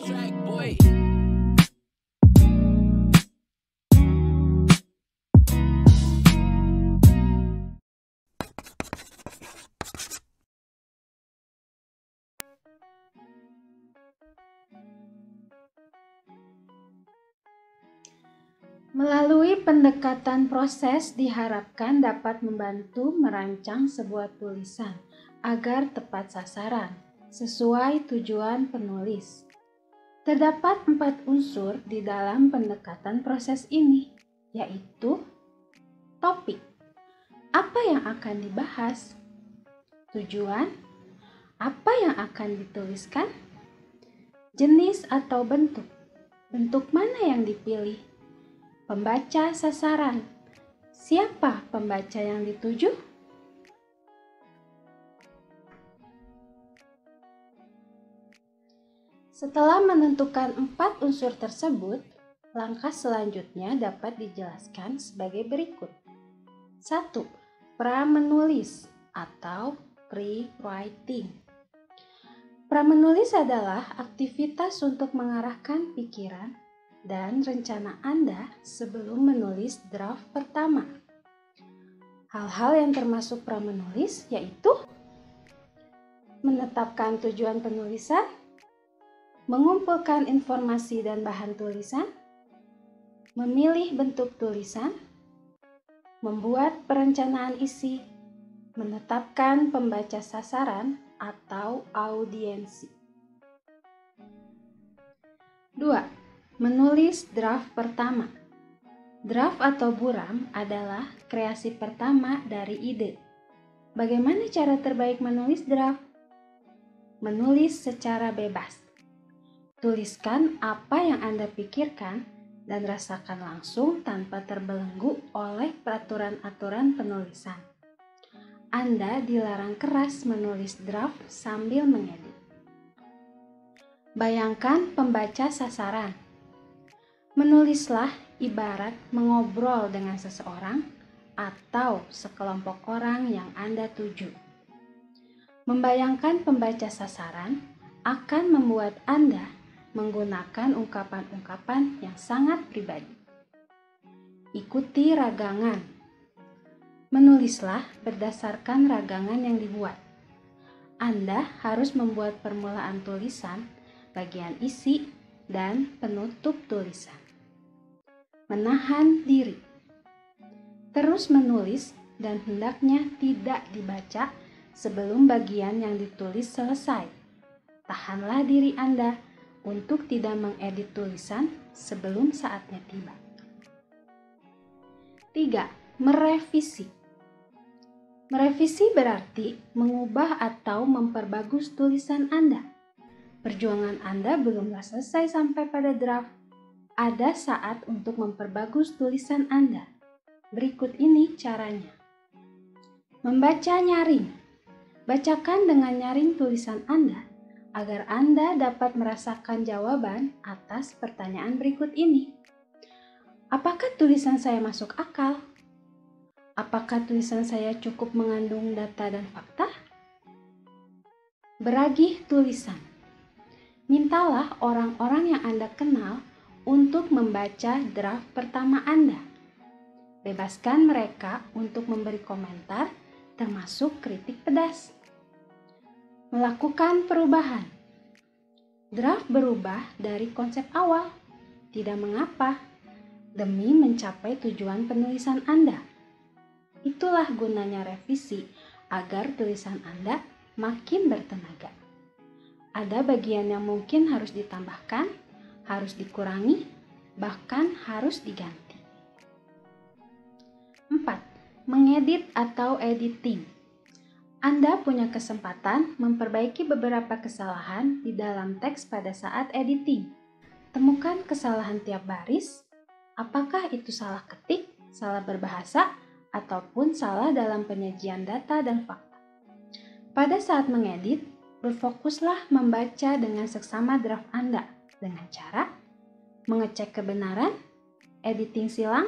Track boy. Melalui pendekatan proses diharapkan dapat membantu merancang sebuah tulisan agar tepat sasaran, sesuai tujuan penulis. Terdapat 4 unsur di dalam pendekatan proses ini, yaitu topik, apa yang akan dibahas, tujuan, apa yang akan dituliskan, jenis atau bentuk mana yang dipilih, pembaca sasaran, siapa pembaca yang dituju? Setelah menentukan 4 unsur tersebut, langkah selanjutnya dapat dijelaskan sebagai berikut. 1. Pra-menulis atau pre-writing. Pra-menulis adalah aktivitas untuk mengarahkan pikiran dan rencana Anda sebelum menulis draft pertama. Hal-hal yang termasuk pra-menulis yaitu menetapkan tujuan penulisan, mengumpulkan informasi dan bahan tulisan, memilih bentuk tulisan, membuat perencanaan isi, menetapkan pembaca sasaran atau audiensi. 2. Menulis draft pertama. Draft atau buram adalah kreasi pertama dari ide. Bagaimana cara terbaik menulis draft? Menulis secara bebas. Tuliskan apa yang Anda pikirkan dan rasakan langsung tanpa terbelenggu oleh peraturan-aturan penulisan. Anda dilarang keras menulis draft sambil mengedit. Bayangkan pembaca sasaran. Menulislah ibarat mengobrol dengan seseorang atau sekelompok orang yang Anda tuju. Membayangkan pembaca sasaran akan membuat Anda menggunakan ungkapan-ungkapan yang sangat pribadi. Ikuti ragangan. Menulislah berdasarkan ragangan yang dibuat. Anda harus membuat permulaan tulisan, bagian isi, dan penutup tulisan. Menahan diri. Terus menulis dan hendaknya tidak dibaca sebelum bagian yang ditulis selesai. Tahanlah diri Anda untuk tidak mengedit tulisan sebelum saatnya tiba. 3. Merevisi. Merevisi berarti mengubah atau memperbagus tulisan Anda. Perjuangan Anda belumlah selesai sampai pada draft. Ada saat untuk memperbagus tulisan Anda. Berikut ini caranya. Membaca nyaring. Bacakan dengan nyaring tulisan Anda agar Anda dapat merasakan jawaban atas pertanyaan berikut ini. Apakah tulisan saya masuk akal? Apakah tulisan saya cukup mengandung data dan fakta? Beragih tulisan. Mintalah orang-orang yang Anda kenal untuk membaca draft pertama Anda. Bebaskan mereka untuk memberi komentar, termasuk kritik pedas. Melakukan perubahan. Draft berubah dari konsep awal. Tidak mengapa, demi mencapai tujuan penulisan Anda. Itulah gunanya revisi, agar tulisan Anda makin bertenaga. Ada bagian yang mungkin harus ditambahkan, harus dikurangi, bahkan harus diganti. 4. Mengedit atau editing. Anda punya kesempatan memperbaiki beberapa kesalahan di dalam teks pada saat editing. Temukan kesalahan tiap baris, apakah itu salah ketik, salah berbahasa, ataupun salah dalam penyajian data dan fakta. Pada saat mengedit, berfokuslah membaca dengan seksama draft Anda dengan cara mengecek kebenaran, editing silang,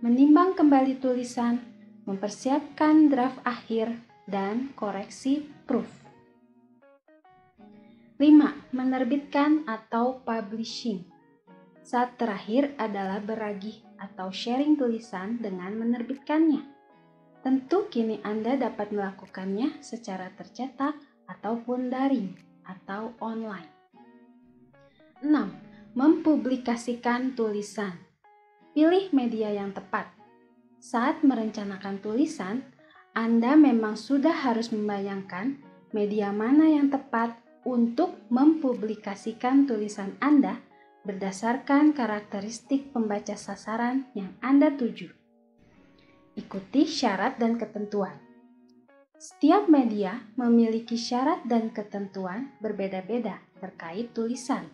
menimbang kembali tulisan, mempersiapkan draft akhir, dan koreksi proof. 5. Menerbitkan atau publishing. Saat terakhir adalah beragih atau sharing tulisan dengan menerbitkannya. Tentu kini Anda dapat melakukannya secara tercetak ataupun daring atau online. 6. Mempublikasikan tulisan. Pilih media yang tepat. Saat merencanakan tulisan, Anda memang sudah harus membayangkan media mana yang tepat untuk mempublikasikan tulisan Anda berdasarkan karakteristik pembaca sasaran yang Anda tuju. Ikuti syarat dan ketentuan. Setiap media memiliki syarat dan ketentuan berbeda-beda terkait tulisan.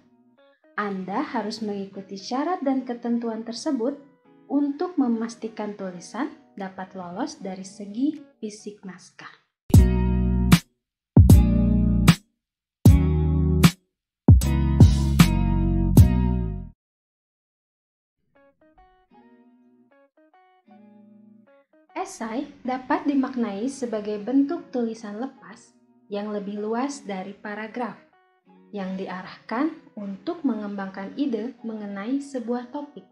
Anda harus mengikuti syarat dan ketentuan tersebut untuk memastikan tulisan dapat lolos dari segi fisik naskah. Esai dapat dimaknai sebagai bentuk tulisan lepas yang lebih luas dari paragraf, yang diarahkan untuk mengembangkan ide mengenai sebuah topik.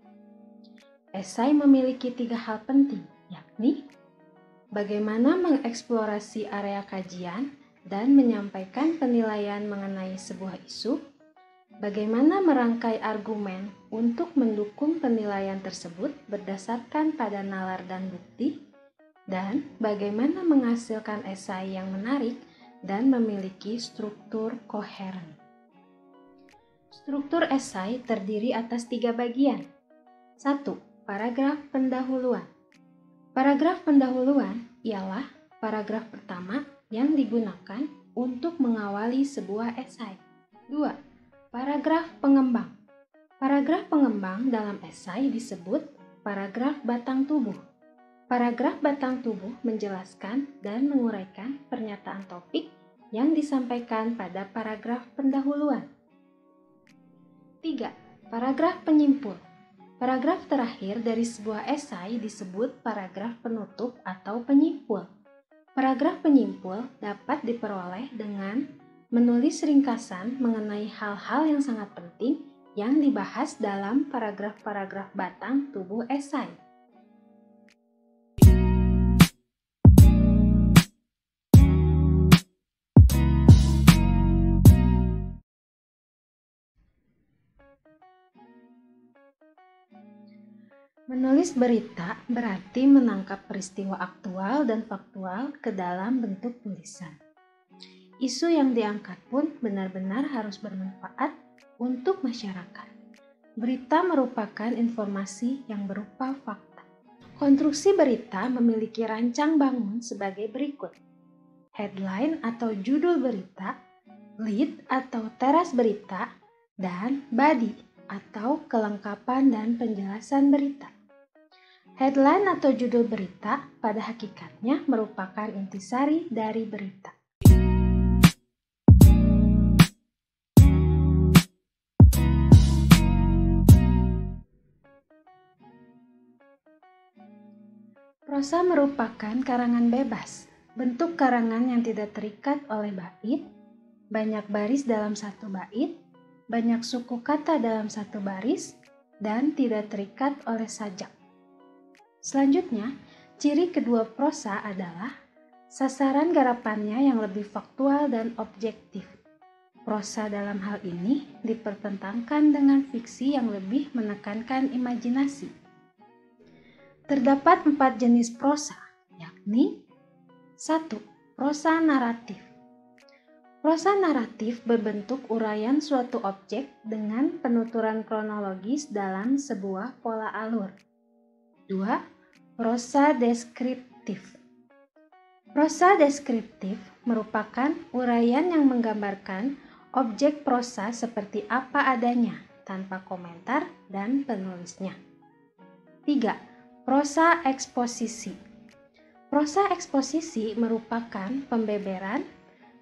Esai memiliki 3 hal penting, yakni bagaimana mengeksplorasi area kajian dan menyampaikan penilaian mengenai sebuah isu, bagaimana merangkai argumen untuk mendukung penilaian tersebut berdasarkan pada nalar dan bukti, dan bagaimana menghasilkan esai yang menarik dan memiliki struktur koheren. Struktur esai terdiri atas 3 bagian. 1. Paragraf pendahuluan. Paragraf pendahuluan ialah paragraf pertama yang digunakan untuk mengawali sebuah esai. 2. Paragraf pengembang. Paragraf pengembang dalam esai disebut paragraf batang tubuh. Paragraf batang tubuh menjelaskan dan menguraikan pernyataan topik yang disampaikan pada paragraf pendahuluan. 3. Paragraf penyimpul. Paragraf terakhir dari sebuah esai disebut paragraf penutup atau penyimpul. Paragraf penyimpul dapat diperoleh dengan menulis ringkasan mengenai hal-hal yang sangat penting yang dibahas dalam paragraf-paragraf batang tubuh esai. Menulis berita berarti menangkap peristiwa aktual dan faktual ke dalam bentuk tulisan. Isu yang diangkat pun benar-benar harus bermanfaat untuk masyarakat. Berita merupakan informasi yang berupa fakta. Konstruksi berita memiliki rancang bangun sebagai berikut. Headline atau judul berita, lead atau teras berita, dan body atau kelengkapan dan penjelasan berita. Headline atau judul berita pada hakikatnya merupakan intisari dari berita. Prosa merupakan karangan bebas, bentuk karangan yang tidak terikat oleh bait, banyak baris dalam satu bait, banyak suku kata dalam satu baris, dan tidak terikat oleh sajak. Selanjutnya, ciri kedua prosa adalah sasaran garapannya yang lebih faktual dan objektif. Prosa dalam hal ini dipertentangkan dengan fiksi yang lebih menekankan imajinasi. Terdapat 4 jenis prosa, yakni 1. Prosa naratif. Prosa naratif berbentuk uraian suatu objek dengan penuturan kronologis dalam sebuah pola alur. 2. Prosa deskriptif. Prosa deskriptif merupakan uraian yang menggambarkan objek prosa seperti apa adanya, tanpa komentar dan penulisnya. 3. Prosa eksposisi. Prosa eksposisi merupakan pembeberan,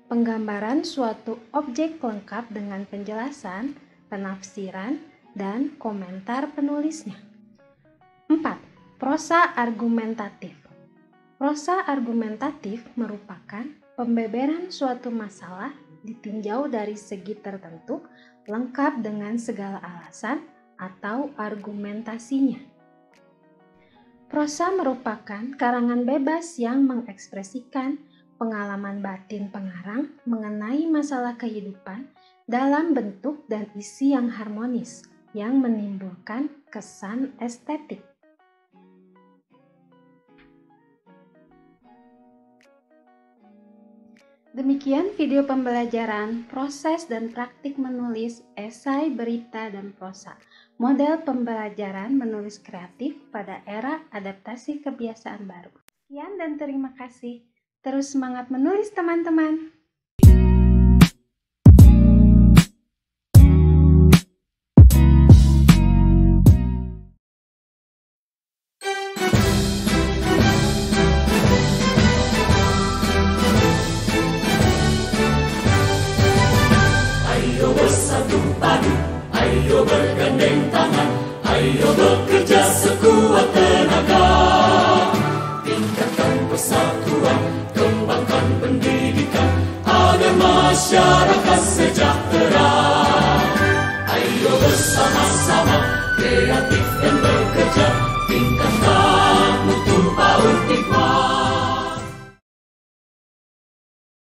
penggambaran suatu objek lengkap dengan penjelasan, penafsiran, dan komentar penulisnya. 4. Prosa argumentatif. Prosa argumentatif merupakan pembeberan suatu masalah ditinjau dari segi tertentu, lengkap dengan segala alasan atau argumentasinya. Prosa merupakan karangan bebas yang mengekspresikan pengalaman batin pengarang mengenai masalah kehidupan dalam bentuk dan isi yang harmonis, yang menimbulkan kesan estetik. Demikian video pembelajaran proses dan praktik menulis esai, berita, dan prosa. Model pembelajaran menulis kreatif pada era adaptasi kebiasaan baru. Sekian dan terima kasih. Terus semangat menulis teman-teman. Ayo bersatu padu, ayo bergandeng tangan, ayo bekerja sekuat tenaga. Tingkatkan persatuan, kembangkan pendidikan, agar masyarakat sejahtera. Ayo bersama-sama kreatif